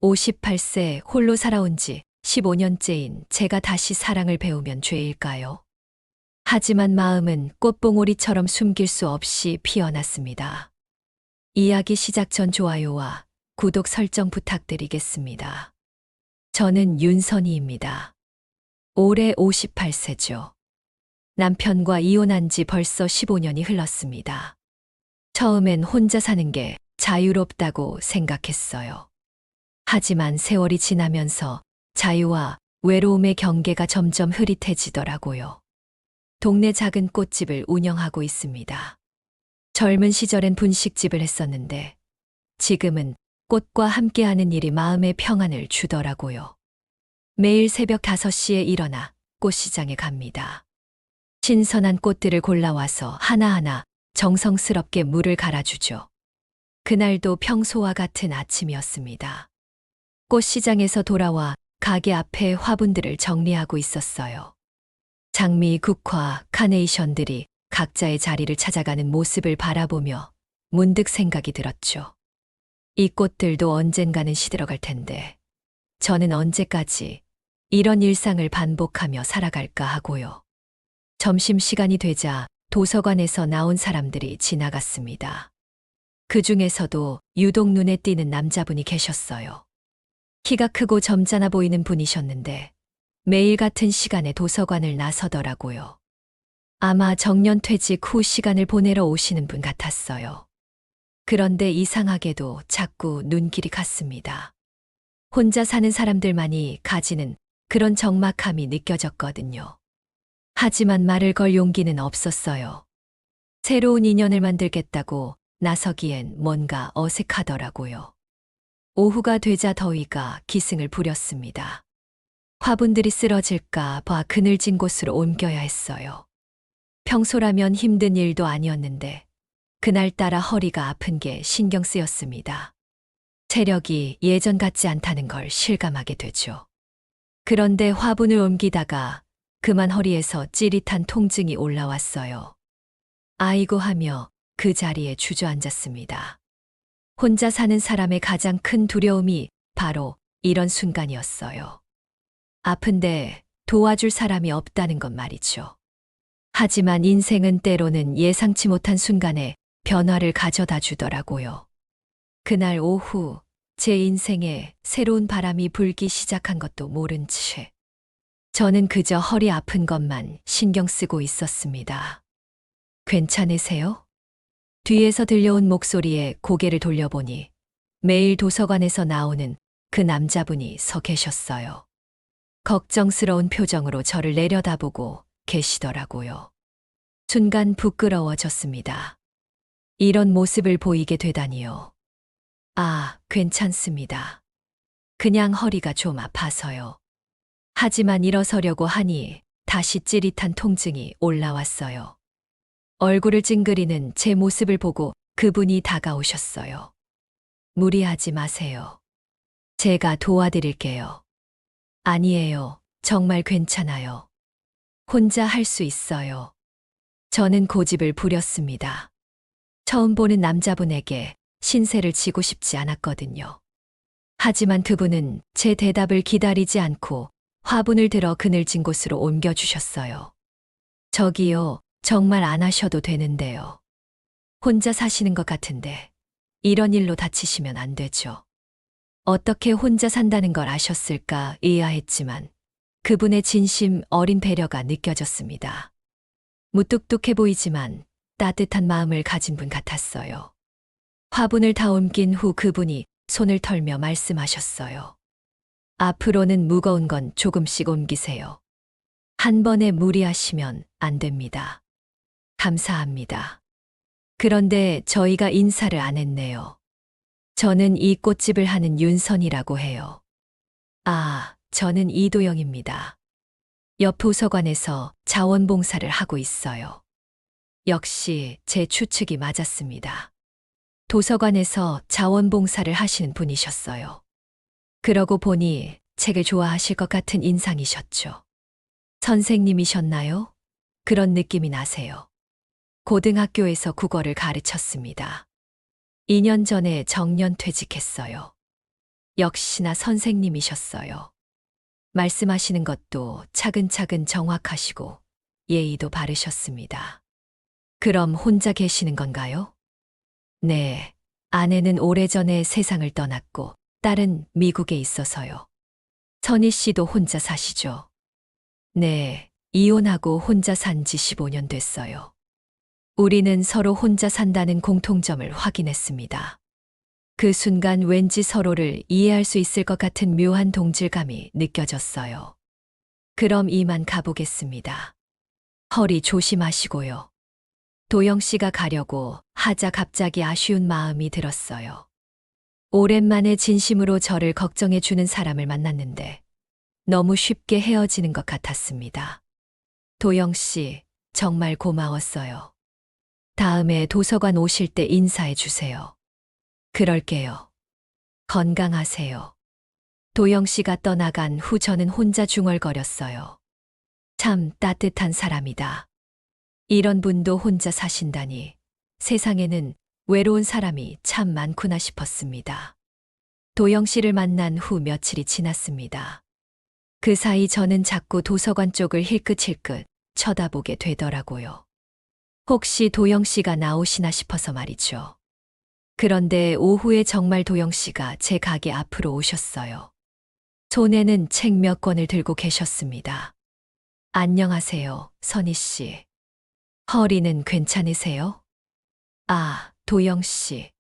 58세 홀로 살아온 지 15년째인 제가 다시 사랑을 배우면 죄일까요? 하지만 마음은 꽃봉오리처럼 숨길 수 없이 피어났습니다. 이야기 시작 전 좋아요와 구독 설정 부탁드리겠습니다. 저는 윤선희입니다. 올해 58세죠. 남편과 이혼한 지 벌써 15년이 흘렀습니다. 처음엔 혼자 사는 게 자유롭다고 생각했어요. 하지만 세월이 지나면서 자유와 외로움의 경계가 점점 흐릿해지더라고요. 동네 작은 꽃집을 운영하고 있습니다. 젊은 시절엔 분식집을 했었는데 지금은 꽃과 함께하는 일이 마음의 평안을 주더라고요. 매일 새벽 5시에 일어나 꽃시장에 갑니다. 신선한 꽃들을 골라와서 하나하나 정성스럽게 물을 갈아주죠. 그날도 평소와 같은 아침이었습니다. 꽃시장에서 돌아와 가게 앞에 화분들을 정리하고 있었어요. 장미, 국화, 카네이션들이 각자의 자리를 찾아가는 모습을 바라보며 문득 생각이 들었죠. 이 꽃들도 언젠가는 시들어갈 텐데 저는 언제까지 이런 일상을 반복하며 살아갈까 하고요. 점심시간이 되자 도서관에서 나온 사람들이 지나갔습니다. 그 중에서도 유독 눈에 띄는 남자분이 계셨어요. 키가 크고 점잖아 보이는 분이셨는데 매일 같은 시간에 도서관을 나서더라고요. 아마 정년퇴직 후 시간을 보내러 오시는 분 같았어요. 그런데 이상하게도 자꾸 눈길이 갔습니다. 혼자 사는 사람들만이 가지는 그런 적막함이 느껴졌거든요. 하지만 말을 걸 용기는 없었어요. 새로운 인연을 만들겠다고 나서기엔 뭔가 어색하더라고요. 오후가 되자 더위가 기승을 부렸습니다. 화분들이 쓰러질까 봐 그늘진 곳으로 옮겨야 했어요. 평소라면 힘든 일도 아니었는데 그날따라 허리가 아픈 게 신경 쓰였습니다. 체력이 예전 같지 않다는 걸 실감하게 되죠. 그런데 화분을 옮기다가 그만 허리에서 찌릿한 통증이 올라왔어요. 아이고 하며 그 자리에 주저앉았습니다. 혼자 사는 사람의 가장 큰 두려움이 바로 이런 순간이었어요. 아픈데 도와줄 사람이 없다는 것 말이죠. 하지만 인생은 때로는 예상치 못한 순간에 변화를 가져다 주더라고요. 그날 오후 제 인생에 새로운 바람이 불기 시작한 것도 모른 채 저는 그저 허리 아픈 것만 신경 쓰고 있었습니다. 괜찮으세요? 뒤에서 들려온 목소리에 고개를 돌려보니 매일 도서관에서 나오는 그 남자분이 서 계셨어요. 걱정스러운 표정으로 저를 내려다보고 계시더라고요. 순간 부끄러워졌습니다. 이런 모습을 보이게 되다니요. 아, 괜찮습니다. 그냥 허리가 좀 아파서요. 하지만 일어서려고 하니 다시 찌릿한 통증이 올라왔어요. 얼굴을 찡그리는 제 모습을 보고 그분이 다가오셨어요. 무리하지 마세요. 제가 도와드릴게요. 아니에요. 정말 괜찮아요. 혼자 할 수 있어요. 저는 고집을 부렸습니다. 처음 보는 남자분에게 신세를 지고 싶지 않았거든요. 하지만 그분은 제 대답을 기다리지 않고 화분을 들어 그늘진 곳으로 옮겨주셨어요. 저기요, 정말 안 하셔도 되는데요. 혼자 사시는 것 같은데 이런 일로 다치시면 안 되죠. 어떻게 혼자 산다는 걸 아셨을까 의아했지만 그분의 진심 어린 배려가 느껴졌습니다. 무뚝뚝해 보이지만 따뜻한 마음을 가진 분 같았어요. 화분을 다 옮긴 후 그분이 손을 털며 말씀하셨어요. 앞으로는 무거운 건 조금씩 옮기세요. 한 번에 무리하시면 안 됩니다. 감사합니다. 그런데 저희가 인사를 안 했네요. 저는 이 꽃집을 하는 윤선이라고 해요. 아, 저는 이도영입니다. 옆 도서관에서 자원봉사를 하고 있어요. 역시 제 추측이 맞았습니다. 도서관에서 자원봉사를 하시는 분이셨어요. 그러고 보니 책을 좋아하실 것 같은 인상이셨죠. 선생님이셨나요? 그런 느낌이 나세요. 고등학교에서 국어를 가르쳤습니다. 2년 전에 정년퇴직했어요. 역시나 선생님이셨어요. 말씀하시는 것도 차근차근 정확하시고 예의도 바르셨습니다. 그럼 혼자 계시는 건가요? 네. 아내는 오래전에 세상을 떠났고 딸은 미국에 있어서요. 선희 씨도 혼자 사시죠? 네. 이혼하고 혼자 산지 15년 됐어요. 우리는 서로 혼자 산다는 공통점을 확인했습니다. 그 순간 왠지 서로를 이해할 수 있을 것 같은 묘한 동질감이 느껴졌어요. 그럼 이만 가보겠습니다. 허리 조심하시고요. 도영 씨가 가려고 하자 갑자기 아쉬운 마음이 들었어요. 오랜만에 진심으로 저를 걱정해 주는 사람을 만났는데 너무 쉽게 헤어지는 것 같았습니다. 도영 씨, 정말 고마웠어요. 다음에 도서관 오실 때 인사해 주세요. 그럴게요. 건강하세요. 도영 씨가 떠나간 후 저는 혼자 중얼거렸어요. 참 따뜻한 사람이다. 이런 분도 혼자 사신다니 세상에는 외로운 사람이 참 많구나 싶었습니다. 도영 씨를 만난 후 며칠이 지났습니다. 그 사이 저는 자꾸 도서관 쪽을 힐끗힐끗 쳐다보게 되더라고요. 혹시 도영 씨가 나오시나 싶어서 말이죠. 그런데 오후에 정말 도영 씨가 제 가게 앞으로 오셨어요. 손에는 책 몇 권을 들고 계셨습니다. 안녕하세요, 선희 씨. 허리는 괜찮으세요? 아, 도영 씨.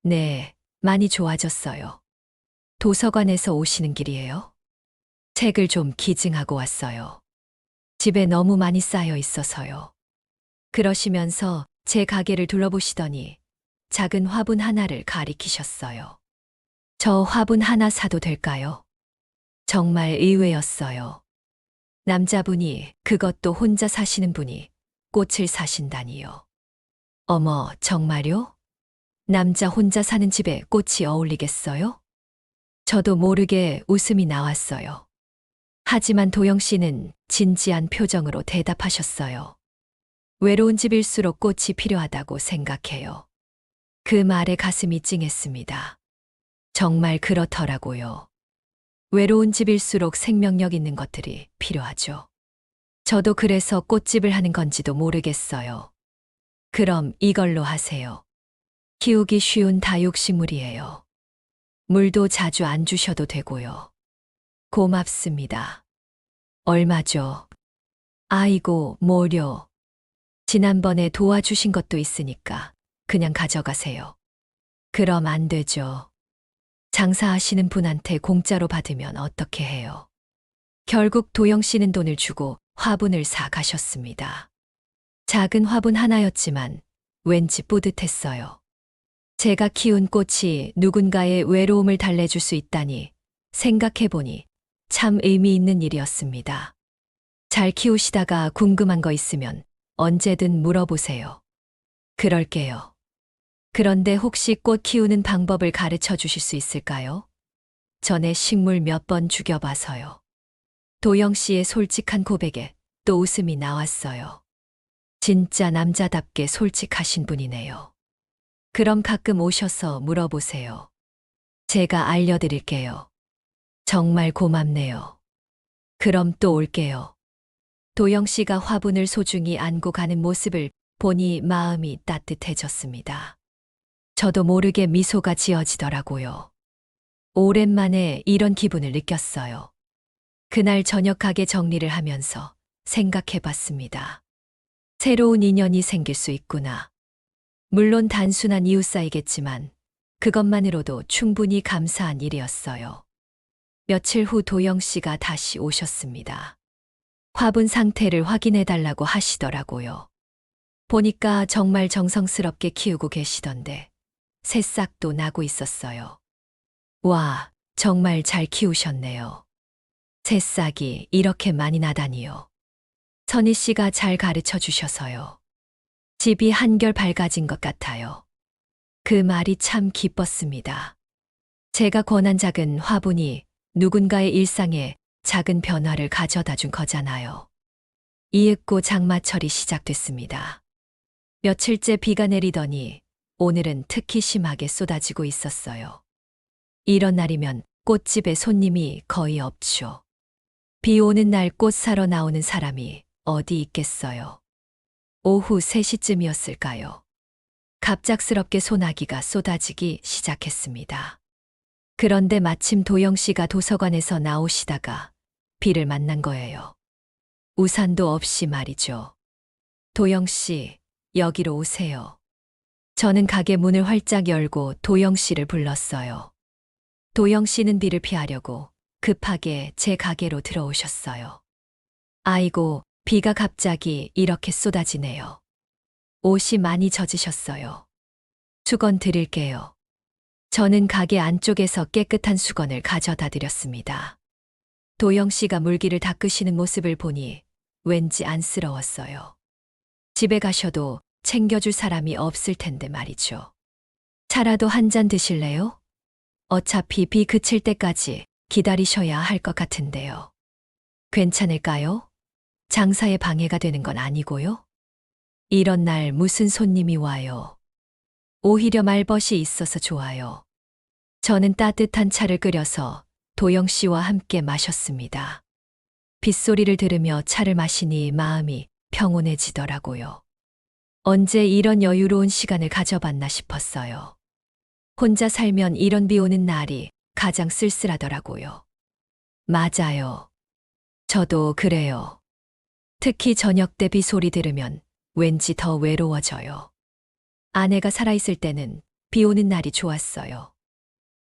네, 많이 좋아졌어요. 도서관에서 오시는 길이에요? 책을 좀 기증하고 왔어요. 집에 너무 많이 쌓여 있어서요. 그러시면서 제 가게를 둘러보시더니 작은 화분 하나를 가리키셨어요. 저 화분 하나 사도 될까요? 정말 의외였어요. 남자분이, 그것도 혼자 사시는 분이 꽃을 사신다니요. 어머, 정말요? 남자 혼자 사는 집에 꽃이 어울리겠어요? 저도 모르게 웃음이 나왔어요. 하지만 도영 씨는 진지한 표정으로 대답하셨어요. 외로운 집일수록 꽃이 필요하다고 생각해요. 그 말에 가슴이 찡했습니다. 정말 그렇더라고요. 외로운 집일수록 생명력 있는 것들이 필요하죠. 저도 그래서 꽃집을 하는 건지도 모르겠어요. 그럼 이걸로 하세요. 키우기 쉬운 다육식물이에요. 물도 자주 안 주셔도 되고요. 고맙습니다. 얼마죠? 아이고, 뭐려. 지난번에 도와주신 것도 있으니까 그냥 가져가세요. 그럼 안 되죠. 장사하시는 분한테 공짜로 받으면 어떻게 해요? 결국 도영 씨는 돈을 주고 화분을 사 가셨습니다. 작은 화분 하나였지만 왠지 뿌듯했어요. 제가 키운 꽃이 누군가의 외로움을 달래줄 수 있다니 생각해보니 참 의미 있는 일이었습니다. 잘 키우시다가 궁금한 거 있으면 언제든 물어보세요. 그럴게요. 그런데 혹시 꽃 키우는 방법을 가르쳐 주실 수 있을까요? 전에 식물 몇 번 죽여봐서요. 도영 씨의 솔직한 고백에 또 웃음이 나왔어요. 진짜 남자답게 솔직하신 분이네요. 그럼 가끔 오셔서 물어보세요. 제가 알려드릴게요. 정말 고맙네요. 그럼 또 올게요. 도영 씨가 화분을 소중히 안고 가는 모습을 보니 마음이 따뜻해졌습니다. 저도 모르게 미소가 지어지더라고요. 오랜만에 이런 기분을 느꼈어요. 그날 저녁 가게 정리를 하면서 생각해 봤습니다. 새로운 인연이 생길 수 있구나. 물론 단순한 이웃 사이겠지만 그것만으로도 충분히 감사한 일이었어요. 며칠 후 도영 씨가 다시 오셨습니다. 화분 상태를 확인해 달라고 하시더라고요. 보니까 정말 정성스럽게 키우고 계시던데 새싹도 나고 있었어요. 와, 정말 잘 키우셨네요. 새싹이 이렇게 많이 나다니요. 선희 씨가 잘 가르쳐 주셔서요. 집이 한결 밝아진 것 같아요. 그 말이 참 기뻤습니다. 제가 권한 작은 화분이 누군가의 일상에 작은 변화를 가져다 준 거잖아요. 이윽고 장마철이 시작됐습니다. 며칠째 비가 내리더니 오늘은 특히 심하게 쏟아지고 있었어요. 이런 날이면 꽃집에 손님이 거의 없죠. 비 오는 날 꽃 사러 나오는 사람이 어디 있겠어요. 오후 3시쯤이었을까요? 갑작스럽게 소나기가 쏟아지기 시작했습니다. 그런데 마침 도영 씨가 도서관에서 나오시다가 비를 만난 거예요. 우산도 없이 말이죠. 도영 씨, 여기로 오세요. 저는 가게 문을 활짝 열고 도영 씨를 불렀어요. 도영 씨는 비를 피하려고 급하게 제 가게로 들어오셨어요. 아이고, 비가 갑자기 이렇게 쏟아지네요. 옷이 많이 젖으셨어요. 수건 드릴게요. 저는 가게 안쪽에서 깨끗한 수건을 가져다 드렸습니다. 도영 씨가 물기를 닦으시는 모습을 보니 왠지 안쓰러웠어요. 집에 가셔도 챙겨줄 사람이 없을 텐데 말이죠. 차라도 한 잔 드실래요? 어차피 비 그칠 때까지 기다리셔야 할 것 같은데요. 괜찮을까요? 장사에 방해가 되는 건 아니고요. 이런 날 무슨 손님이 와요. 오히려 말벗이 있어서 좋아요. 저는 따뜻한 차를 끓여서 도영 씨와 함께 마셨습니다. 빗소리를 들으며 차를 마시니 마음이 평온해지더라고요. 언제 이런 여유로운 시간을 가져봤나 싶었어요. 혼자 살면 이런 비 오는 날이 가장 쓸쓸하더라고요. 맞아요. 저도 그래요. 특히 저녁 때 비 소리 들으면 왠지 더 외로워져요. 아내가 살아있을 때는 비 오는 날이 좋았어요.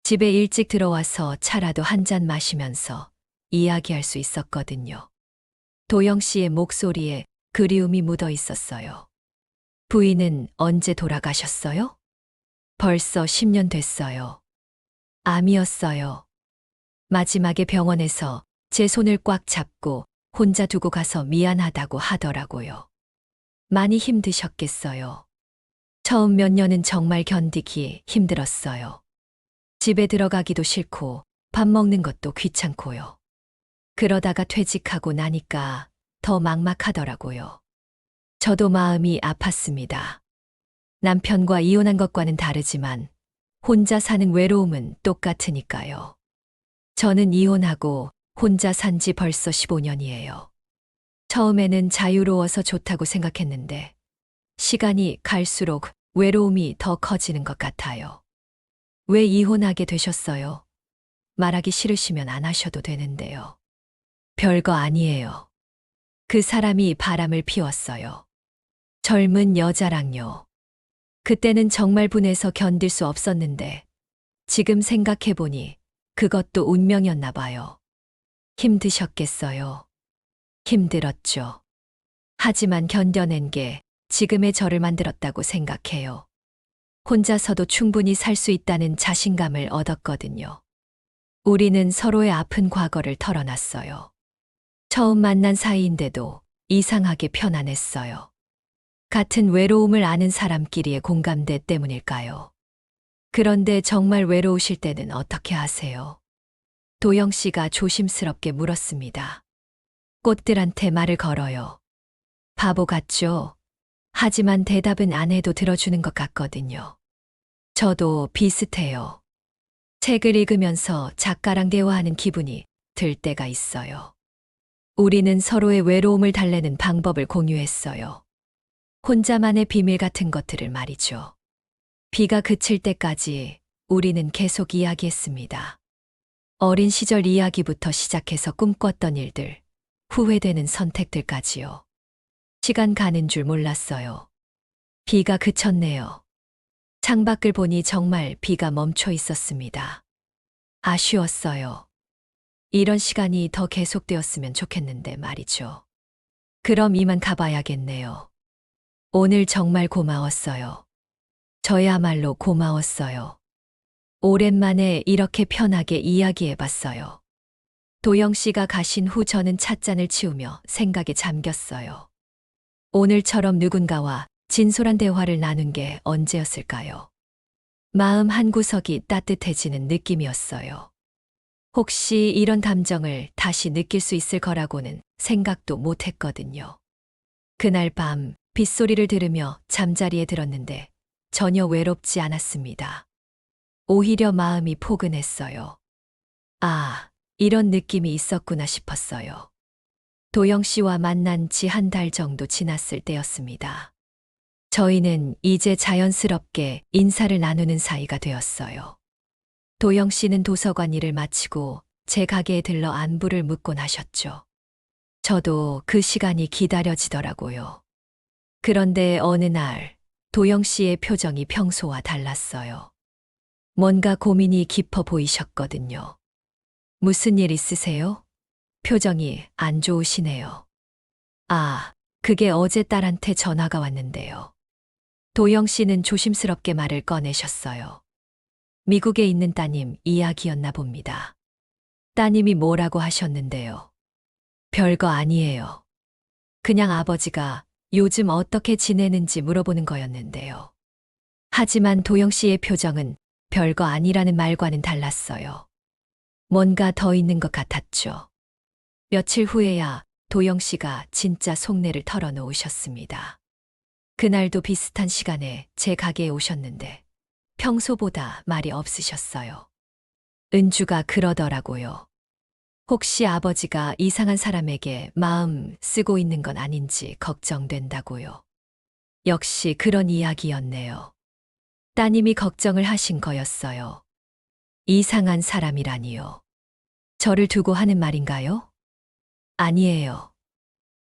집에 일찍 들어와서 차라도 한 잔 마시면서 이야기할 수 있었거든요. 도영 씨의 목소리에 그리움이 묻어 있었어요. 부인은 언제 돌아가셨어요? 벌써 10년 됐어요. 암이었어요. 마지막에 병원에서 제 손을 꽉 잡고 혼자 두고 가서 미안하다고 하더라고요. 많이 힘드셨겠어요. 처음 몇 년은 정말 견디기 힘들었어요. 집에 들어가기도 싫고 밥 먹는 것도 귀찮고요. 그러다가 퇴직하고 나니까 더 막막하더라고요. 저도 마음이 아팠습니다. 남편과 이혼한 것과는 다르지만 혼자 사는 외로움은 똑같으니까요. 저는 이혼하고 혼자 산 지 벌써 15년이에요. 처음에는 자유로워서 좋다고 생각했는데 시간이 갈수록 외로움이 더 커지는 것 같아요. 왜 이혼하게 되셨어요? 말하기 싫으시면 안 하셔도 되는데요. 별거 아니에요. 그 사람이 바람을 피웠어요. 젊은 여자랑요. 그때는 정말 분해서 견딜 수 없었는데 지금 생각해보니 그것도 운명이었나 봐요. 힘드셨겠어요. 힘들었죠. 하지만 견뎌낸 게 지금의 저를 만들었다고 생각해요. 혼자서도 충분히 살 수 있다는 자신감을 얻었거든요. 우리는 서로의 아픈 과거를 털어놨어요. 처음 만난 사이인데도 이상하게 편안했어요. 같은 외로움을 아는 사람끼리의 공감대 때문일까요? 그런데 정말 외로우실 때는 어떻게 하세요? 도영 씨가 조심스럽게 물었습니다. 꽃들한테 말을 걸어요. 바보 같죠? 하지만 대답은 안 해도 들어주는 것 같거든요. 저도 비슷해요. 책을 읽으면서 작가랑 대화하는 기분이 들 때가 있어요. 우리는 서로의 외로움을 달래는 방법을 공유했어요. 혼자만의 비밀 같은 것들을 말이죠. 비가 그칠 때까지 우리는 계속 이야기했습니다. 어린 시절 이야기부터 시작해서 꿈꿨던 일들, 후회되는 선택들까지요. 시간 가는 줄 몰랐어요. 비가 그쳤네요. 창밖을 보니 정말 비가 멈춰 있었습니다. 아쉬웠어요. 이런 시간이 더 계속되었으면 좋겠는데 말이죠. 그럼 이만 가봐야겠네요. 오늘 정말 고마웠어요. 저야말로 고마웠어요. 오랜만에 이렇게 편하게 이야기해봤어요. 도영 씨가 가신 후 저는 찻잔을 치우며 생각에 잠겼어요. 오늘처럼 누군가와 진솔한 대화를 나눈 게 언제였을까요? 마음 한구석이 따뜻해지는 느낌이었어요. 혹시 이런 감정을 다시 느낄 수 있을 거라고는 생각도 못 했거든요. 그날 밤 빗소리를 들으며 잠자리에 들었는데 전혀 외롭지 않았습니다. 오히려 마음이 포근했어요. 아, 이런 느낌이 있었구나 싶었어요. 도영 씨와 만난 지 한 달 정도 지났을 때였습니다. 저희는 이제 자연스럽게 인사를 나누는 사이가 되었어요. 도영 씨는 도서관 일을 마치고 제 가게에 들러 안부를 묻곤 하셨죠. 저도 그 시간이 기다려지더라고요. 그런데 어느 날 도영 씨의 표정이 평소와 달랐어요. 뭔가 고민이 깊어 보이셨거든요. 무슨 일 있으세요? 표정이 안 좋으시네요. 아, 그게 어제 딸한테 전화가 왔는데요. 도영 씨는 조심스럽게 말을 꺼내셨어요. 미국에 있는 따님 이야기였나 봅니다. 따님이 뭐라고 하셨는데요. 별거 아니에요. 그냥 아버지가 요즘 어떻게 지내는지 물어보는 거였는데요. 하지만 도영 씨의 표정은 별거 아니라는 말과는 달랐어요. 뭔가 더 있는 것 같았죠. 며칠 후에야 도영 씨가 진짜 속내를 털어놓으셨습니다. 그날도 비슷한 시간에 제 가게에 오셨는데 평소보다 말이 없으셨어요. 은주가 그러더라고요. 혹시 아버지가 이상한 사람에게 마음 쓰고 있는 건 아닌지 걱정된다고요. 역시 그런 이야기였네요. 따님이 걱정을 하신 거였어요. 이상한 사람이라니요. 저를 두고 하는 말인가요? 아니에요.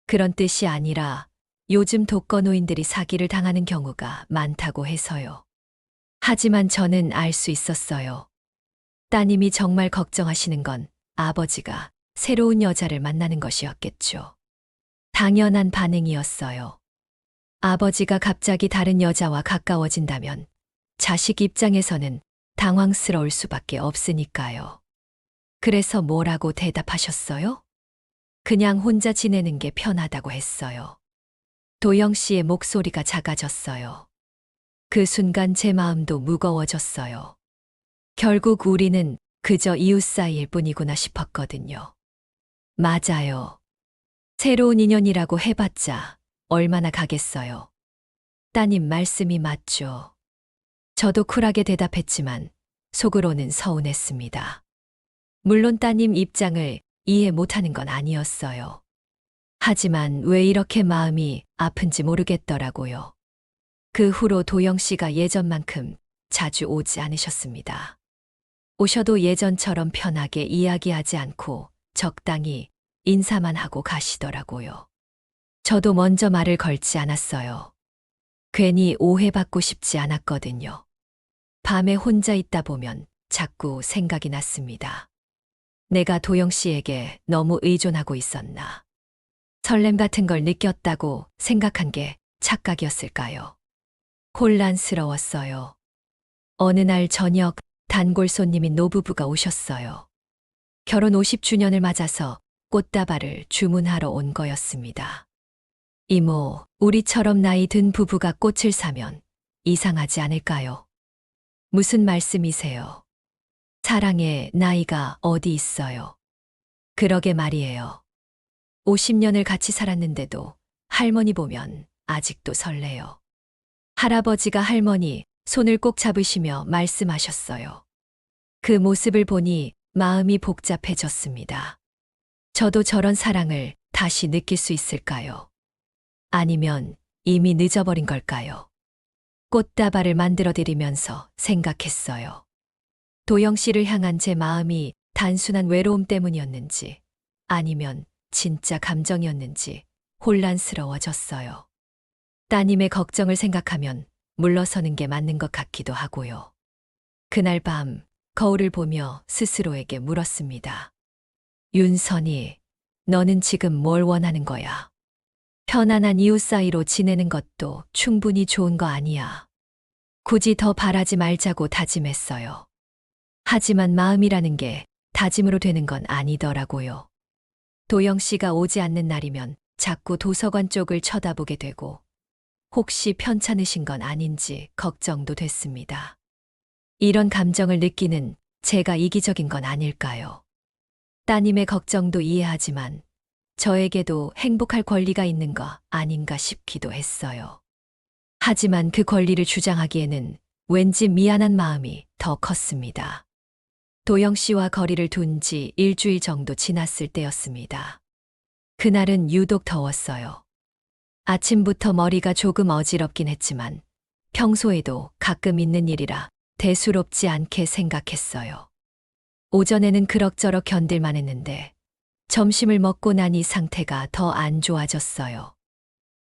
그런 뜻이 아니라 요즘 독거노인들이 사기를 당하는 경우가 많다고 해서요. 하지만 저는 알 수 있었어요. 따님이 정말 걱정하시는 건 아버지가 새로운 여자를 만나는 것이었겠죠. 당연한 반응이었어요. 아버지가 갑자기 다른 여자와 가까워진다면 자식 입장에서는 당황스러울 수밖에 없으니까요. 그래서 뭐라고 대답하셨어요? 그냥 혼자 지내는 게 편하다고 했어요. 도영 씨의 목소리가 작아졌어요. 그 순간 제 마음도 무거워졌어요. 결국 우리는 그저 이웃 사이일 뿐이구나 싶었거든요. 맞아요. 새로운 인연이라고 해봤자 얼마나 가겠어요. 따님 말씀이 맞죠. 저도 쿨하게 대답했지만 속으로는 서운했습니다. 물론 따님 입장을 이해 못하는 건 아니었어요. 하지만 왜 이렇게 마음이 아픈지 모르겠더라고요. 그 후로 도영 씨가 예전만큼 자주 오지 않으셨습니다. 오셔도 예전처럼 편하게 이야기하지 않고 적당히 인사만 하고 가시더라고요. 저도 먼저 말을 걸지 않았어요. 괜히 오해받고 싶지 않았거든요. 밤에 혼자 있다 보면 자꾸 생각이 났습니다. 내가 도영 씨에게 너무 의존하고 있었나? 설렘 같은 걸 느꼈다고 생각한 게 착각이었을까요? 혼란스러웠어요. 어느 날 저녁 단골 손님인 노부부가 오셨어요. 결혼 50주년을 맞아서 꽃다발을 주문하러 온 거였습니다. 이모, 우리처럼 나이 든 부부가 꽃을 사면 이상하지 않을까요? 무슨 말씀이세요? 사랑에 나이가 어디 있어요? 그러게 말이에요. 50년을 같이 살았는데도 할머니 보면 아직도 설레요. 할아버지가 할머니 손을 꼭 잡으시며 말씀하셨어요. 그 모습을 보니 마음이 복잡해졌습니다. 저도 저런 사랑을 다시 느낄 수 있을까요? 아니면 이미 늦어버린 걸까요? 꽃다발을 만들어 드리면서 생각했어요. 도영 씨를 향한 제 마음이 단순한 외로움 때문이었는지 아니면 진짜 감정이었는지 혼란스러워졌어요. 따님의 걱정을 생각하면 물러서는 게 맞는 것 같기도 하고요. 그날 밤 거울을 보며 스스로에게 물었습니다. 윤선이, 너는 지금 뭘 원하는 거야? 편안한 이웃 사이로 지내는 것도 충분히 좋은 거 아니야. 굳이 더 바라지 말자고 다짐했어요. 하지만 마음이라는 게 다짐으로 되는 건 아니더라고요. 도영 씨가 오지 않는 날이면 자꾸 도서관 쪽을 쳐다보게 되고 혹시 편찮으신 건 아닌지 걱정도 됐습니다. 이런 감정을 느끼는 제가 이기적인 건 아닐까요? 따님의 걱정도 이해하지만 저에게도 행복할 권리가 있는 거 아닌가 싶기도 했어요. 하지만 그 권리를 주장하기에는 왠지 미안한 마음이 더 컸습니다. 도영 씨와 거리를 둔 지 일주일 정도 지났을 때였습니다. 그날은 유독 더웠어요. 아침부터 머리가 조금 어지럽긴 했지만 평소에도 가끔 있는 일이라 대수롭지 않게 생각했어요. 오전에는 그럭저럭 견딜만 했는데 점심을 먹고 나니 상태가 더 안 좋아졌어요.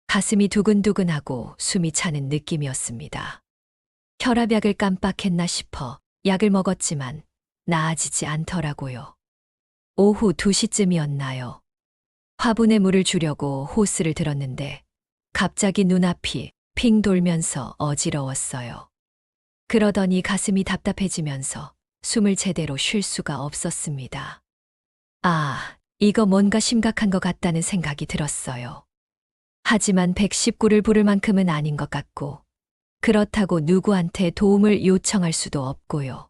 가슴이 두근두근하고 숨이 차는 느낌이었습니다. 혈압약을 깜빡했나 싶어 약을 먹었지만 나아지지 않더라고요. 오후 2시쯤이었나요? 화분에 물을 주려고 호스를 들었는데 갑자기 눈앞이 핑 돌면서 어지러웠어요. 그러더니 가슴이 답답해지면서 숨을 제대로 쉴 수가 없었습니다. 아, 이거 뭔가 심각한 것 같다는 생각이 들었어요. 하지만 119를 부를 만큼은 아닌 것 같고, 그렇다고 누구한테 도움을 요청할 수도 없고요.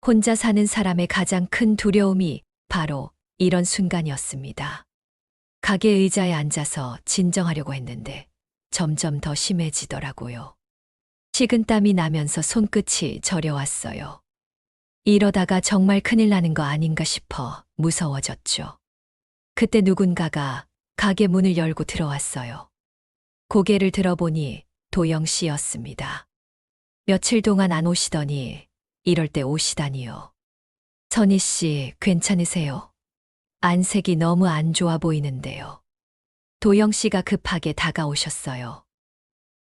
혼자 사는 사람의 가장 큰 두려움이 바로 이런 순간이었습니다. 가게 의자에 앉아서 진정하려고 했는데 점점 더 심해지더라고요. 식은땀이 나면서 손끝이 저려왔어요. 이러다가 정말 큰일 나는 거 아닌가 싶어 무서워졌죠. 그때 누군가가 가게 문을 열고 들어왔어요. 고개를 들어보니 도영 씨였습니다. 며칠 동안 안 오시더니 이럴 때 오시다니요. 선희 씨, 괜찮으세요? 안색이 너무 안 좋아 보이는데요. 도영 씨가 급하게 다가오셨어요.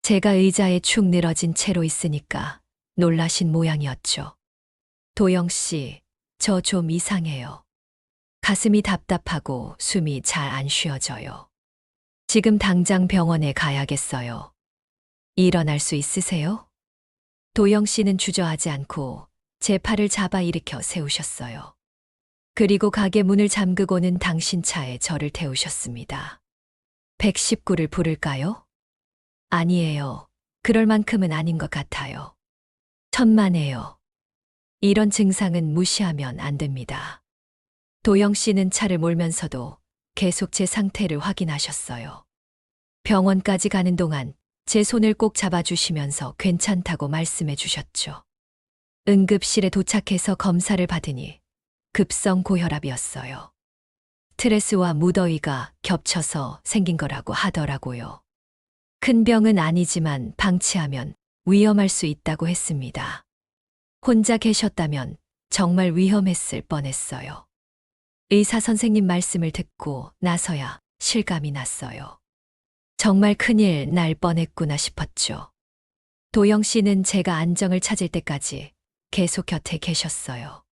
제가 의자에 축 늘어진 채로 있으니까 놀라신 모양이었죠. 도영 씨, 저 좀 이상해요. 가슴이 답답하고 숨이 잘 안 쉬어져요. 지금 당장 병원에 가야겠어요. 일어날 수 있으세요? 도영 씨는 주저하지 않고 제 팔을 잡아 일으켜 세우셨어요. 그리고 가게 문을 잠그고는 당신 차에 저를 태우셨습니다. 119를 부를까요? 아니에요. 그럴 만큼은 아닌 것 같아요. 천만에요. 이런 증상은 무시하면 안 됩니다. 도영 씨는 차를 몰면서도 계속 제 상태를 확인하셨어요. 병원까지 가는 동안 제 손을 꼭 잡아주시면서 괜찮다고 말씀해 주셨죠. 응급실에 도착해서 검사를 받으니 급성 고혈압이었어요. 스트레스와 무더위가 겹쳐서 생긴 거라고 하더라고요. 큰 병은 아니지만 방치하면 위험할 수 있다고 했습니다. 혼자 계셨다면 정말 위험했을 뻔했어요. 의사 선생님 말씀을 듣고 나서야 실감이 났어요. 정말 큰일 날 뻔했구나 싶었죠. 도영 씨는 제가 안정을 찾을 때까지 계속 곁에 계셨어요.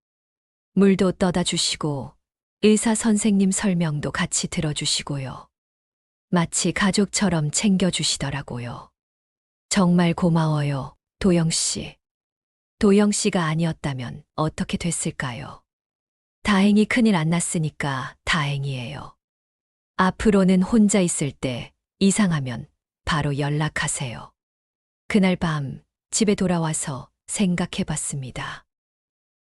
물도 떠다 주시고 의사 선생님 설명도 같이 들어주시고요. 마치 가족처럼 챙겨주시더라고요. 정말 고마워요, 도영 씨. 도영 씨가 아니었다면 어떻게 됐을까요? 다행히 큰일 안 났으니까 다행이에요. 앞으로는 혼자 있을 때 이상하면 바로 연락하세요. 그날 밤 집에 돌아와서 생각해 봤습니다.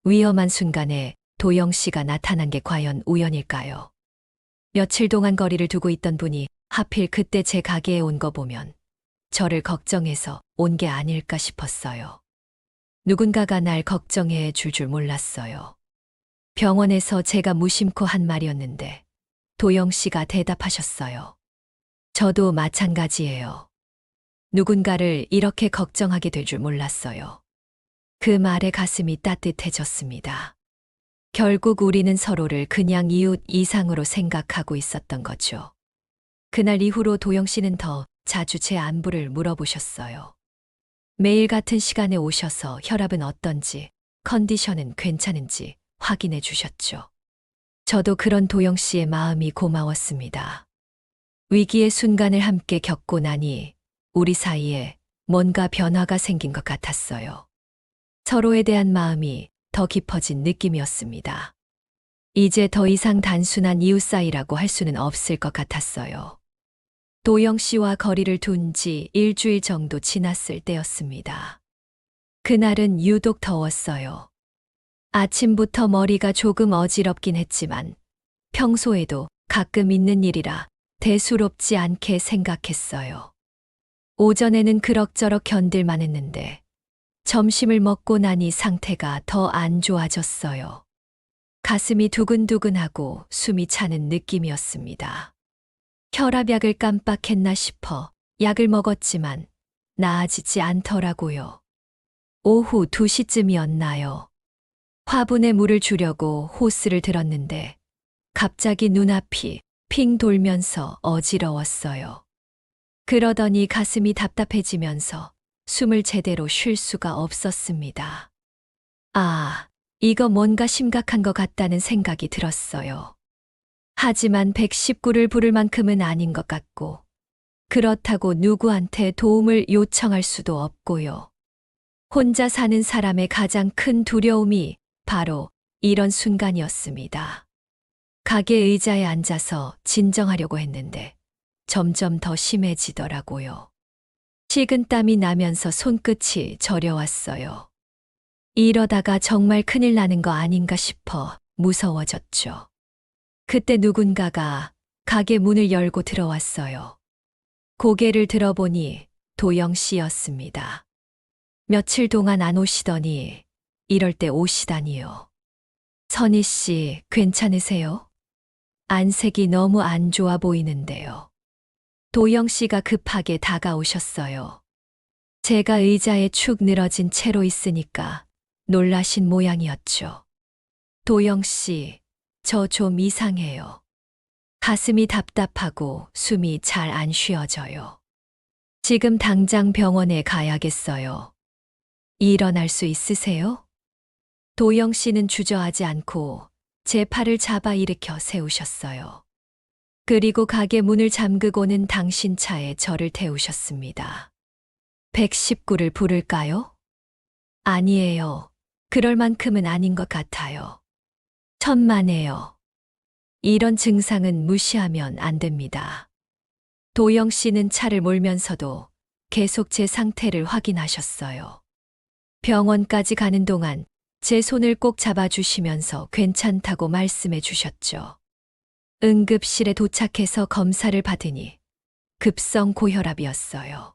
위험한 순간에 도영 씨가 나타난 게 과연 우연일까요? 며칠 동안 거리를 두고 있던 분이 하필 그때 제 가게에 온 거 보면 저를 걱정해서 온 게 아닐까 싶었어요. 누군가가 날 걱정해 줄 몰랐어요. 병원에서 제가 무심코 한 말이었는데 도영 씨가 대답하셨어요. 저도 마찬가지예요. 누군가를 이렇게 걱정하게 될 줄 몰랐어요. 그 말에 가슴이 따뜻해졌습니다. 결국 우리는 서로를 그냥 이웃 이상으로 생각하고 있었던 거죠. 그날 이후로 도영 씨는 더 자주 제 안부를 물어보셨어요. 매일 같은 시간에 오셔서 혈압은 어떤지, 컨디션은 괜찮은지 확인해 주셨죠. 저도 그런 도영 씨의 마음이 고마웠습니다. 위기의 순간을 함께 겪고 나니 우리 사이에 뭔가 변화가 생긴 것 같았어요. 서로에 대한 마음이 더 깊어진 느낌이었습니다. 이제 더 이상 단순한 이웃 사이라고 할 수는 없을 것 같았어요. 도영 씨와 거리를 둔 지 일주일 정도 지났을 때였습니다. 그날은 유독 더웠어요. 아침부터 머리가 조금 어지럽긴 했지만 평소에도 가끔 있는 일이라 대수롭지 않게 생각했어요. 오전에는 그럭저럭 견딜만 했는데 점심을 먹고 나니 상태가 더 안 좋아졌어요. 가슴이 두근두근하고 숨이 차는 느낌이었습니다. 혈압약을 깜빡했나 싶어 약을 먹었지만 나아지지 않더라고요. 오후 2시쯤이었나요. 화분에 물을 주려고 호스를 들었는데 갑자기 눈앞이 핑 돌면서 어지러웠어요. 그러더니 가슴이 답답해지면서 숨을 제대로 쉴 수가 없었습니다. 아, 이거 뭔가 심각한 것 같다는 생각이 들었어요. 하지만 119를 부를 만큼은 아닌 것 같고, 그렇다고 누구한테 도움을 요청할 수도 없고요. 혼자 사는 사람의 가장 큰 두려움이 바로 이런 순간이었습니다. 가게 의자에 앉아서 진정하려고 했는데 점점 더 심해지더라고요. 식은땀이 나면서 손끝이 저려왔어요. 이러다가 정말 큰일 나는 거 아닌가 싶어 무서워졌죠. 그때 누군가가 가게 문을 열고 들어왔어요. 고개를 들어보니 도영 씨였습니다. 며칠 동안 안 오시더니 이럴 때 오시다니요. 선희 씨, 괜찮으세요? 안색이 너무 안 좋아 보이는데요. 도영 씨가 급하게 다가오셨어요. 제가 의자에 축 늘어진 채로 있으니까 놀라신 모양이었죠. 도영 씨, 저 좀 이상해요. 가슴이 답답하고 숨이 잘 안 쉬어져요. 지금 당장 병원에 가야겠어요. 일어날 수 있으세요? 도영 씨는 주저하지 않고 제 팔을 잡아 일으켜 세우셨어요. 그리고 가게 문을 잠그고는 당신 차에 저를 태우셨습니다. 119를 부를까요? 아니에요. 그럴 만큼은 아닌 것 같아요. 천만에요. 이런 증상은 무시하면 안 됩니다. 도영 씨는 차를 몰면서도 계속 제 상태를 확인하셨어요. 병원까지 가는 동안 제 손을 꼭 잡아주시면서 괜찮다고 말씀해 주셨죠. 응급실에 도착해서 검사를 받으니 급성 고혈압이었어요.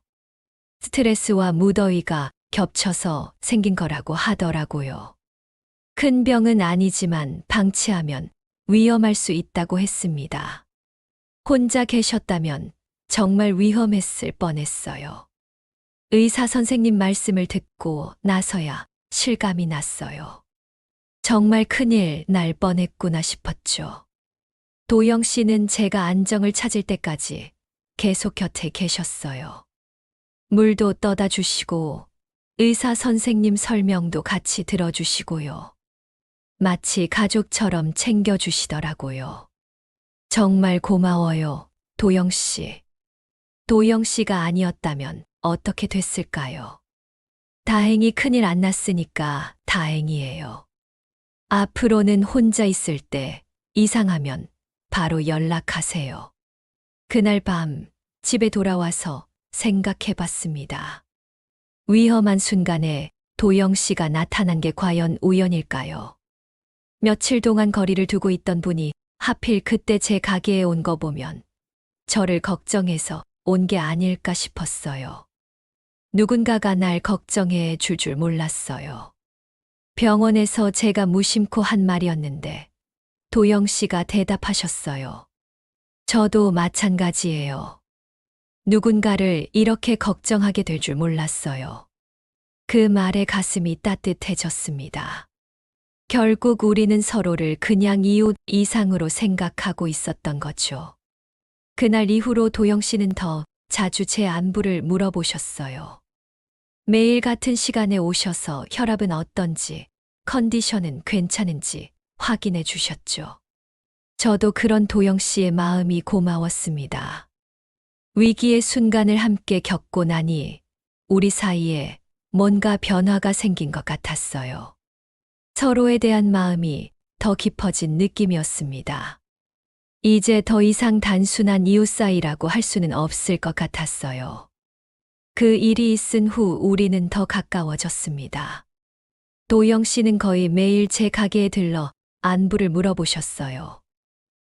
스트레스와 무더위가 겹쳐서 생긴 거라고 하더라고요. 큰 병은 아니지만 방치하면 위험할 수 있다고 했습니다. 혼자 계셨다면 정말 위험했을 뻔했어요. 의사 선생님 말씀을 듣고 나서야 실감이 났어요. 정말 큰일 날 뻔했구나 싶었죠. 도영 씨는 제가 안정을 찾을 때까지 계속 곁에 계셨어요. 물도 떠다 주시고 의사 선생님 설명도 같이 들어주시고요. 마치 가족처럼 챙겨주시더라고요. 정말 고마워요, 도영 씨. 도영 씨가 아니었다면 어떻게 됐을까요? 다행히 큰일 안 났으니까 다행이에요. 앞으로는 혼자 있을 때 이상하면 바로 연락하세요. 그날 밤 집에 돌아와서 생각해 봤습니다. 위험한 순간에 도영 씨가 나타난 게 과연 우연일까요? 며칠 동안 거리를 두고 있던 분이 하필 그때 제 가게에 온 거 보면 저를 걱정해서 온 게 아닐까 싶었어요. 누군가가 날 걱정해 줄 줄 몰랐어요. 병원에서 제가 무심코 한 말이었는데 도영 씨가 대답하셨어요. 저도 마찬가지예요. 누군가를 이렇게 걱정하게 될 줄 몰랐어요. 그 말에 가슴이 따뜻해졌습니다. 결국 우리는 서로를 그냥 이웃 이상으로 생각하고 있었던 거죠. 그날 이후로 도영 씨는 더 자주 제 안부를 물어보셨어요. 매일 같은 시간에 오셔서 혈압은 어떤지, 컨디션은 괜찮은지 확인해 주셨죠. 저도 그런 도영 씨의 마음이 고마웠습니다. 위기의 순간을 함께 겪고 나니 우리 사이에 뭔가 변화가 생긴 것 같았어요. 서로에 대한 마음이 더 깊어진 느낌이었습니다. 이제 더 이상 단순한 이웃 사이라고 할 수는 없을 것 같았어요. 그 일이 있은 후 우리는 더 가까워졌습니다. 도영 씨는 거의 매일 제 가게에 들러 안부를 물어보셨어요.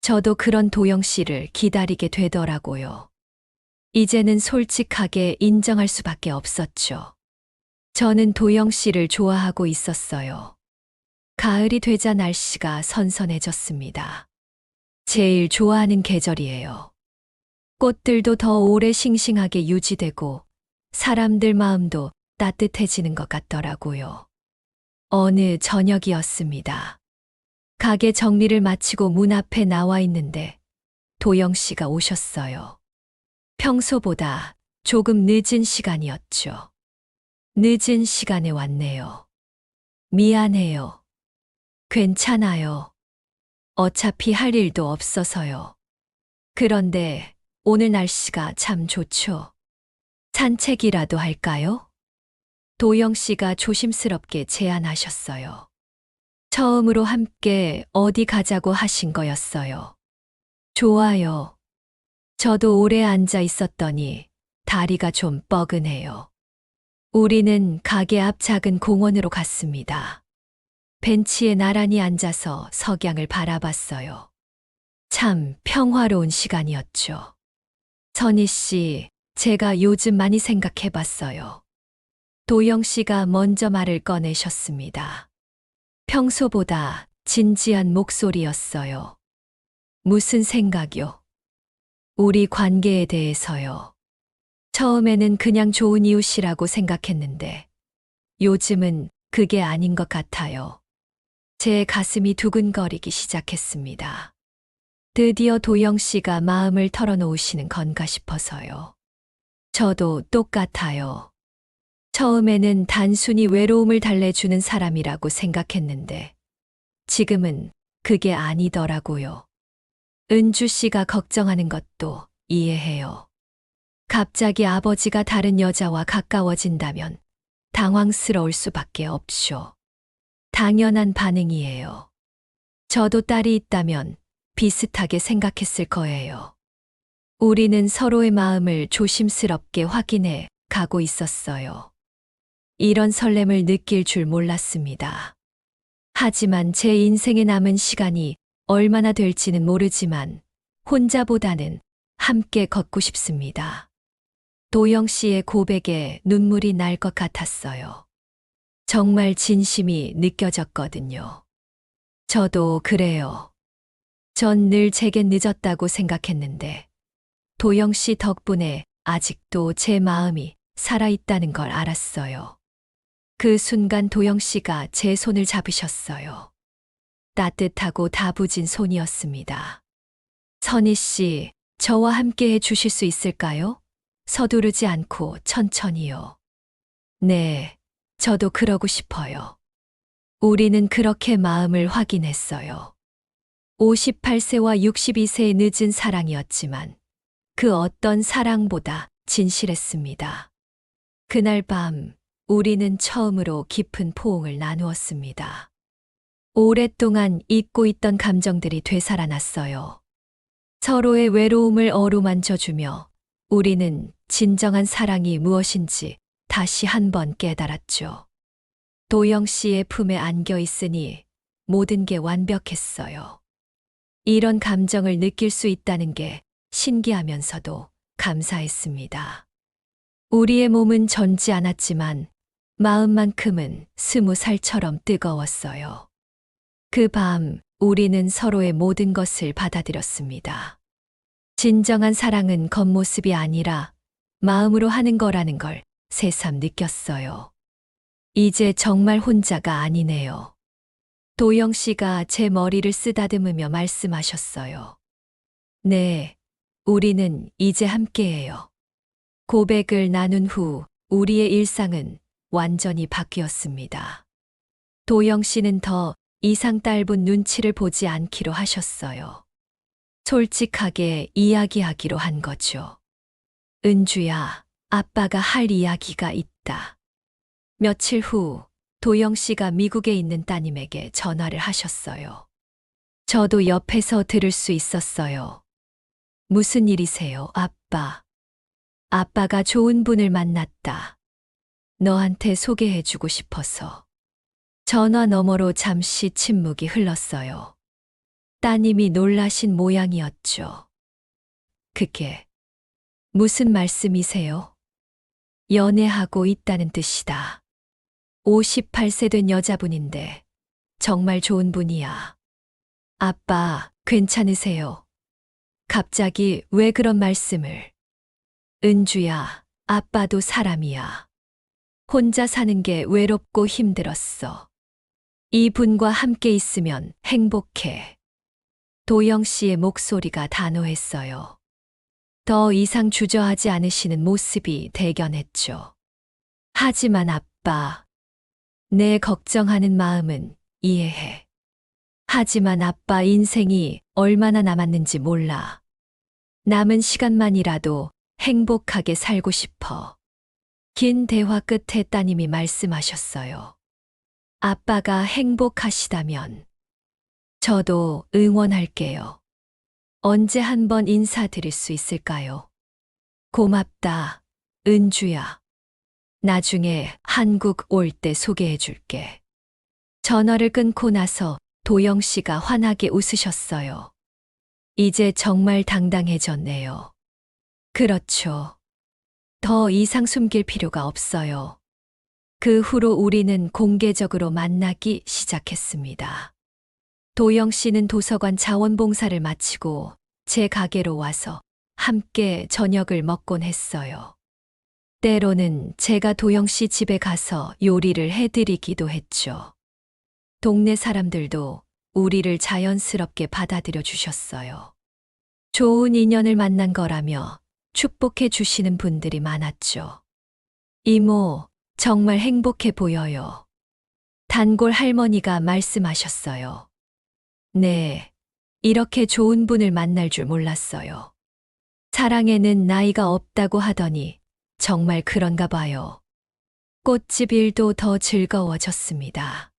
저도 그런 도영 씨를 기다리게 되더라고요. 이제는 솔직하게 인정할 수밖에 없었죠. 저는 도영 씨를 좋아하고 있었어요. 가을이 되자 날씨가 선선해졌습니다. 제일 좋아하는 계절이에요. 꽃들도 더 오래 싱싱하게 유지되고 사람들 마음도 따뜻해지는 것 같더라고요. 어느 저녁이었습니다. 가게 정리를 마치고 문 앞에 나와 있는데 도영 씨가 오셨어요. 평소보다 조금 늦은 시간이었죠. 늦은 시간에 왔네요. 미안해요. 괜찮아요. 어차피 할 일도 없어서요. 그런데 오늘 날씨가 참 좋죠. 산책이라도 할까요? 도영 씨가 조심스럽게 제안하셨어요. 처음으로 함께 어디 가자고 하신 거였어요. 좋아요. 저도 오래 앉아 있었더니 다리가 좀 뻐근해요. 우리는 가게 앞 작은 공원으로 갔습니다. 벤치에 나란히 앉아서 석양을 바라봤어요. 참 평화로운 시간이었죠. 선희 씨, 제가 요즘 많이 생각해 봤어요. 도영 씨가 먼저 말을 꺼내셨습니다. 평소보다 진지한 목소리였어요. 무슨 생각요? 우리 관계에 대해서요. 처음에는 그냥 좋은 이웃이라고 생각했는데 요즘은 그게 아닌 것 같아요. 제 가슴이 두근거리기 시작했습니다. 드디어 도영 씨가 마음을 털어놓으시는 건가 싶어서요. 저도 똑같아요. 처음에는 단순히 외로움을 달래주는 사람이라고 생각했는데 지금은 그게 아니더라고요. 은주 씨가 걱정하는 것도 이해해요. 갑자기 아버지가 다른 여자와 가까워진다면 당황스러울 수밖에 없죠. 당연한 반응이에요. 저도 딸이 있다면 비슷하게 생각했을 거예요. 우리는 서로의 마음을 조심스럽게 확인해 가고 있었어요. 이런 설렘을 느낄 줄 몰랐습니다. 하지만 제 인생에 남은 시간이 얼마나 될지는 모르지만 혼자보다는 함께 걷고 싶습니다. 도영 씨의 고백에 눈물이 날 것 같았어요. 정말 진심이 느껴졌거든요. 저도 그래요. 전 늘 제겐 늦었다고 생각했는데 도영 씨 덕분에 아직도 제 마음이 살아있다는 걸 알았어요. 그 순간 도영 씨가 제 손을 잡으셨어요. 따뜻하고 다부진 손이었습니다. 선희 씨, 저와 함께 해 주실 수 있을까요? 서두르지 않고 천천히요. 네, 저도 그러고 싶어요. 우리는 그렇게 마음을 확인했어요. 58세와 62세의 늦은 사랑이었지만 그 어떤 사랑보다 진실했습니다. 그날 밤 우리는 처음으로 깊은 포옹을 나누었습니다. 오랫동안 잊고 있던 감정들이 되살아났어요. 서로의 외로움을 어루만져주며 우리는 진정한 사랑이 무엇인지 다시 한번 깨달았죠. 도영 씨의 품에 안겨 있으니 모든 게 완벽했어요. 이런 감정을 느낄 수 있다는 게 신기하면서도 감사했습니다. 우리의 몸은 젊지 않았지만 마음만큼은 20살처럼 뜨거웠어요. 그 밤 우리는 서로의 모든 것을 받아들였습니다. 진정한 사랑은 겉모습이 아니라 마음으로 하는 거라는 걸 새삼 느꼈어요. 이제 정말 혼자가 아니네요. 도영 씨가 제 머리를 쓰다듬으며 말씀하셨어요. 네, 우리는 이제 함께해요. 고백을 나눈 후 우리의 일상은 완전히 바뀌었습니다. 도영 씨는 더 이상 짧은 눈치를 보지 않기로 하셨어요. 솔직하게 이야기하기로 한 거죠. 은주야, 아빠가 할 이야기가 있다. 며칠 후 도영 씨가 미국에 있는 따님에게 전화를 하셨어요. 저도 옆에서 들을 수 있었어요. 무슨 일이세요, 아빠? 아빠가 좋은 분을 만났다. 너한테 소개해주고 싶어서. 전화 너머로 잠시 침묵이 흘렀어요. 따님이 놀라신 모양이었죠. 그게 무슨 말씀이세요? 연애하고 있다는 뜻이다. 58세 된 여자분인데 정말 좋은 분이야. 아빠, 괜찮으세요? 갑자기 왜 그런 말씀을? 은주야, 아빠도 사람이야. 혼자 사는 게 외롭고 힘들었어. 이 분과 함께 있으면 행복해. 도영 씨의 목소리가 단호했어요. 더 이상 주저하지 않으시는 모습이 대견했죠. 하지만 아빠, 내 걱정하는 마음은 이해해. 하지만 아빠 인생이 얼마나 남았는지 몰라. 남은 시간만이라도 행복하게 살고 싶어. 긴 대화 끝에 따님이 말씀하셨어요. 아빠가 행복하시다면 저도 응원할게요. 언제 한번 인사드릴 수 있을까요? 고맙다, 은주야. 나중에 한국 올 때 소개해 줄게. 전화를 끊고 나서 도영 씨가 환하게 웃으셨어요. 이제 정말 당당해졌네요. 그렇죠. 더 이상 숨길 필요가 없어요. 그 후로 우리는 공개적으로 만나기 시작했습니다. 도영 씨는 도서관 자원봉사를 마치고 제 가게로 와서 함께 저녁을 먹곤 했어요. 때로는 제가 도영 씨 집에 가서 요리를 해드리기도 했죠. 동네 사람들도 우리를 자연스럽게 받아들여 주셨어요. 좋은 인연을 만난 거라며 축복해 주시는 분들이 많았죠. 이모, 정말 행복해 보여요. 단골 할머니가 말씀하셨어요. 네, 이렇게 좋은 분을 만날 줄 몰랐어요. 사랑에는 나이가 없다고 하더니 정말 그런가 봐요. 꽃집 일도 더 즐거워졌습니다.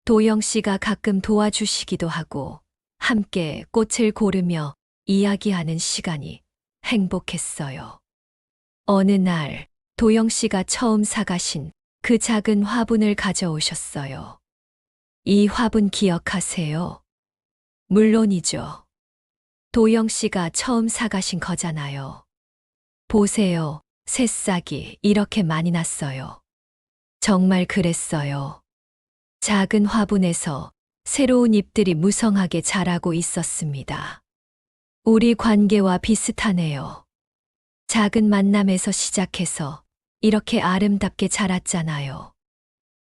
도영 씨가 가끔 도와주시기도 하고 함께 꽃을 고르며 이야기하는 시간이 행복했어요. 어느 날 도영 씨가 처음 사가신 그 작은 화분을 가져오셨어요. 이 화분 기억하세요? 물론이죠. 도영 씨가 처음 사가신 거잖아요. 보세요. 새싹이 이렇게 많이 났어요. 정말 그랬어요. 작은 화분에서 새로운 잎들이 무성하게 자라고 있었습니다. 우리 관계와 비슷하네요. 작은 만남에서 시작해서 이렇게 아름답게 자랐잖아요.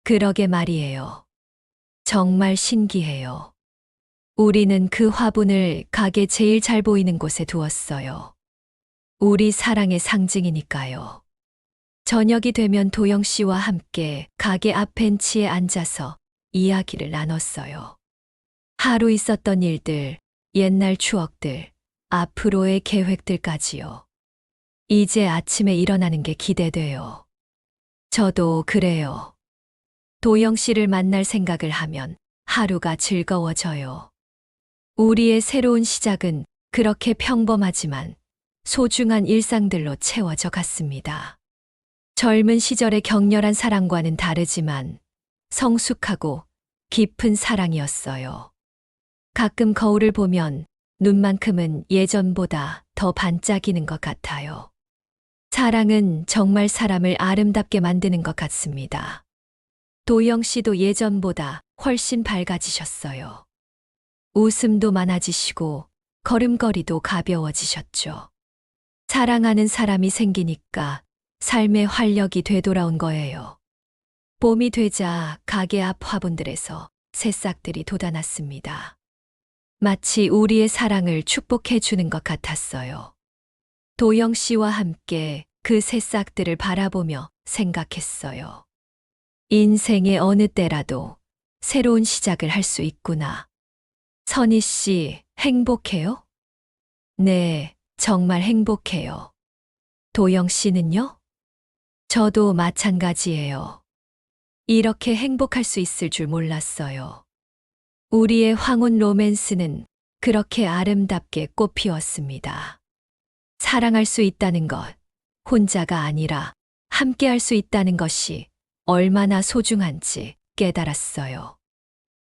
그러게 말이에요. 정말 신기해요. 우리는 그 화분을 가게 제일 잘 보이는 곳에 두었어요. 우리 사랑의 상징이니까요. 저녁이 되면 도영 씨와 함께 가게 앞 벤치에 앉아서 이야기를 나눴어요. 하루 있었던 일들, 옛날 추억들, 앞으로의 계획들까지요. 이제 아침에 일어나는 게 기대돼요. 저도 그래요. 도영 씨를 만날 생각을 하면 하루가 즐거워져요. 우리의 새로운 시작은 그렇게 평범하지만 소중한 일상들로 채워져 갔습니다. 젊은 시절의 격렬한 사랑과는 다르지만 성숙하고 깊은 사랑이었어요. 가끔 거울을 보면 눈만큼은 예전보다 더 반짝이는 것 같아요. 사랑은 정말 사람을 아름답게 만드는 것 같습니다. 도영 씨도 예전보다 훨씬 밝아지셨어요. 웃음도 많아지시고 걸음걸이도 가벼워지셨죠. 사랑하는 사람이 생기니까 삶의 활력이 되돌아온 거예요. 봄이 되자 가게 앞 화분들에서 새싹들이 돋아났습니다. 마치 우리의 사랑을 축복해 주는 것 같았어요. 도영 씨와 함께 그 새싹들을 바라보며 생각했어요. 인생의 어느 때라도 새로운 시작을 할 수 있구나. 선희 씨, 행복해요? 네, 정말 행복해요. 도영 씨는요? 저도 마찬가지예요. 이렇게 행복할 수 있을 줄 몰랐어요. 우리의 황혼 로맨스는 그렇게 아름답게 꽃피웠습니다. 사랑할 수 있다는 것, 혼자가 아니라 함께 할 수 있다는 것이 얼마나 소중한지 깨달았어요.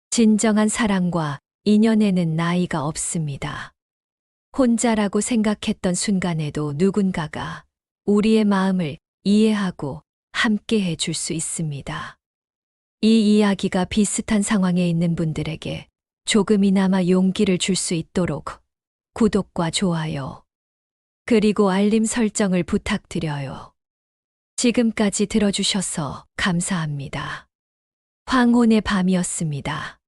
진정한 사랑과 인연에는 나이가 없습니다. 혼자라고 생각했던 순간에도 누군가가 우리의 마음을 이해하고 함께 해줄 수 있습니다. 이 이야기가 비슷한 상황에 있는 분들에게 조금이나마 용기를 줄 수 있도록 구독과 좋아요, 그리고 알림 설정을 부탁드려요. 지금까지 들어주셔서 감사합니다. 황혼의 밤이었습니다.